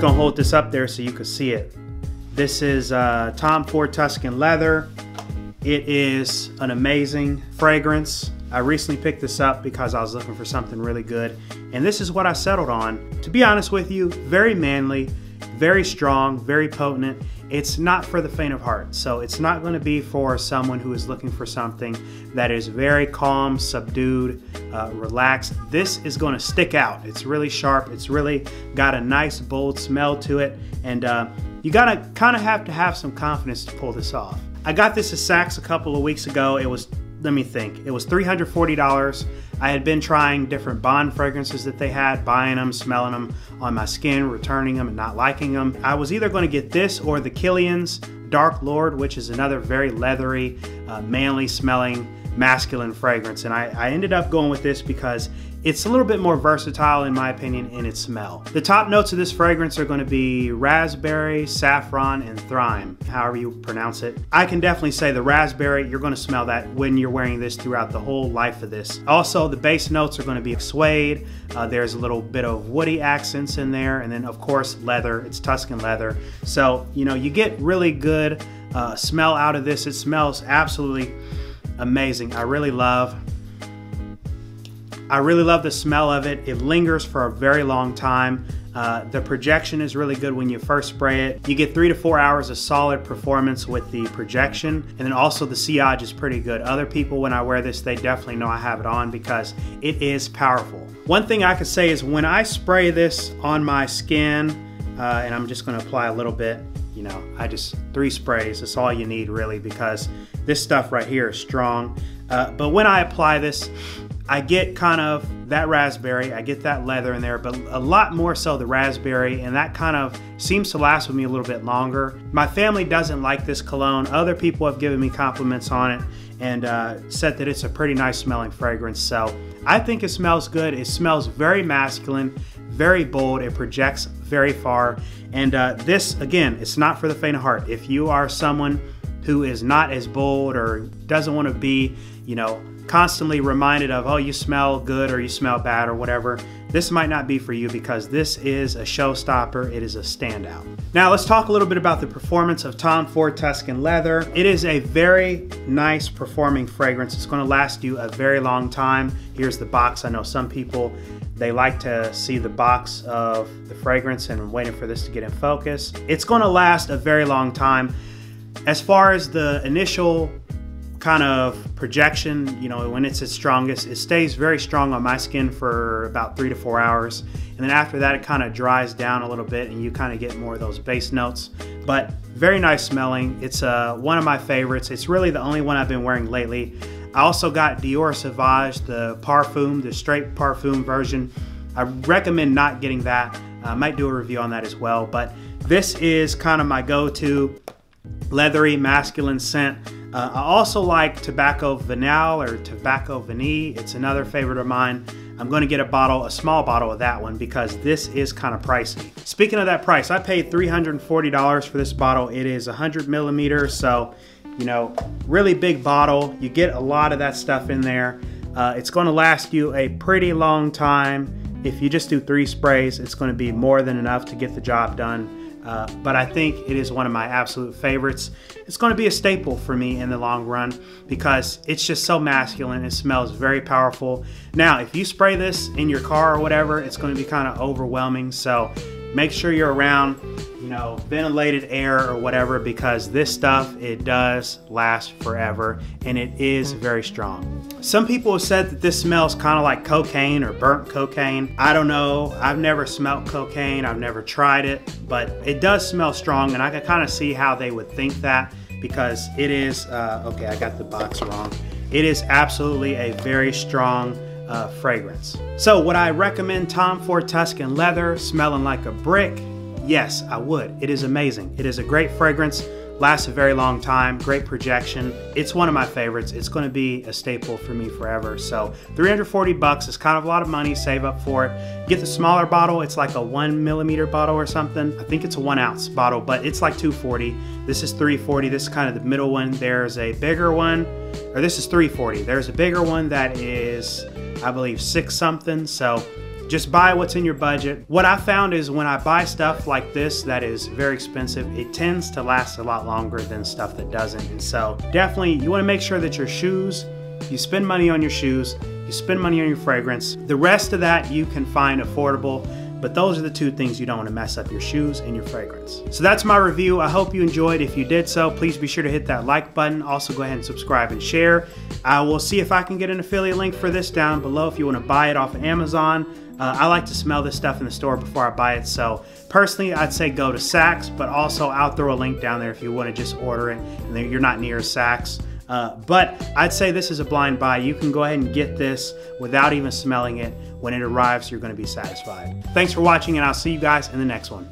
gonna hold this up there so you can see it. This is Tom Ford Tuscan Leather. It is an amazing fragrance. I recently picked this up because I was looking for something really good, and this is what I settled on. To be honest with you, very manly, very strong, very potent. It's not for the faint of heart, so it's not going to be for someone who is looking for something that is very calm, subdued, relaxed. This is going to stick out. It's really sharp. It's really got a nice, bold smell to it, and you gotta kind of have to have some confidence to pull this off. I got this at Saks a couple of weeks ago. It was, let me think, it was $340. I had been trying different Bond fragrances that they had, buying them, smelling them on my skin, returning them and not liking them. I was either going to get this or the Kilian's Dark Lord, which is another very leathery, manly smelling, masculine fragrance. And I ended up going with this because it's a little bit more versatile in my opinion in its smell. The top notes of this fragrance are going to be raspberry, saffron, and thyme, however you pronounce it. I can definitely say the raspberry, you're going to smell that when you're wearing this throughout the whole life of this. Also, the base notes are going to be suede. There's a little bit of woody accents in there, and then of course leather. It's Tuscan leather. So, you know, you get really good smell out of this. It smells absolutely amazing. I really love the smell of it. It lingers for a very long time. The projection is really good when you first spray it. You get 3 to 4 hours of solid performance with the projection, and then also the sillage is pretty good. Other people, when I wear this, they definitely know I have it on because it is powerful. One thing I could say is when I spray this on my skin, and I'm just going to apply a little bit, you know, I just 3 sprays. That's all you need really, because this stuff right here is strong. But when I apply this, I get kind of that raspberry, I get that leather in there, but a lot more so the raspberry, and that kind of seems to last with me a little bit longer. My family doesn't like this cologne. Other people have given me compliments on it and said that it's a pretty nice smelling fragrance. So I think it smells good. It smells very masculine, very bold. It projects very far. And this, again, it's not for the faint of heart. If you are someone who is not as bold or doesn't want to be, you know, constantly reminded of, oh, you smell good or you smell bad or whatever, this might not be for you, because this is a showstopper. It is a standout. Now let's talk a little bit about the performance of Tom Ford Tuscan Leather. It is a very nice performing fragrance. It's going to last you a very long time. Here's the box. I know some people, they like to see the box of the fragrance, and I'm waiting for this to get in focus. It's going to last a very long time. As far as the initial kind of projection, you know, when it's its strongest, it stays very strong on my skin for about 3 to 4 hours, and then after that it kind of dries down a little bit and you kind of get more of those base notes. But very nice smelling. It's one of my favorites. It's really the only one I've been wearing lately. I also got Dior Sauvage, the parfum, the straight parfum version. I recommend not getting that. I might do a review on that as well, but this is kind of my go-to leathery masculine scent. I also like Tobacco Vanille or Tobacco Vanille. It's another favorite of mine. I'm going to get a small bottle of that one because this is kind of pricey. Speaking of that price, I paid $340 for this bottle. It is 100 milliliters, so, you know, really big bottle. You get a lot of that stuff in there. It's going to last you a pretty long time. If you just do 3 sprays, it's going to be more than enough to get the job done. But I think it is one of my absolute favorites. It's going to be a staple for me in the long run because it's just so masculine. It smells very powerful. Now, if you spray this in your car or whatever, it's going to be kind of overwhelming. So make sure you're around, you know, ventilated air or whatever, because this stuff, it does last forever and it is very strong. Some people have said that this smells kind of like cocaine or burnt cocaine. I don't know. I've never smelled cocaine. I've never tried it, but it does smell strong, and I can kind of see how they would think that, because it is, okay, I got the box wrong. It is absolutely a very strong fragrance. So would I recommend Tom Ford Tuscan Leather smelling like a brick? Yes, I would. It is amazing. It is a great fragrance. Lasts a very long time, great projection. It's one of my favorites. It's going to be a staple for me forever. So 340 bucks is kind of a lot of money. Save up for it. Get the smaller bottle. It's like a 1 millimeter bottle or something. I think it's a 1 ounce bottle, but it's like $240. This is $340. This is kind of the middle one. There's a bigger one, or this is $340. There's a bigger one that is, I believe, 6 something. So Just buy what's in your budget. What I found is when I buy stuff like this that is very expensive, it tends to last a lot longer than stuff that doesn't. And so definitely you want to make sure that your shoes, you spend money on your shoes, you spend money on your fragrance. The rest of that you can find affordable, but those are the two things you don't want to mess up: your shoes and your fragrance. So that's my review. I hope you enjoyed. If you did so, please be sure to hit that like button. Also go ahead and subscribe and share. I will see if I can get an affiliate link for this down below if you want to buy it off of Amazon. I like to smell this stuff in the store before I buy it, so personally I'd say go to Saks, but also I'll throw a link down there if you want to just order it and you're not near Saks. But I'd say this is a blind buy. You can go ahead and get this without even smelling it. When it arrives, you're going to be satisfied. Thanks for watching, and I'll see you guys in the next one.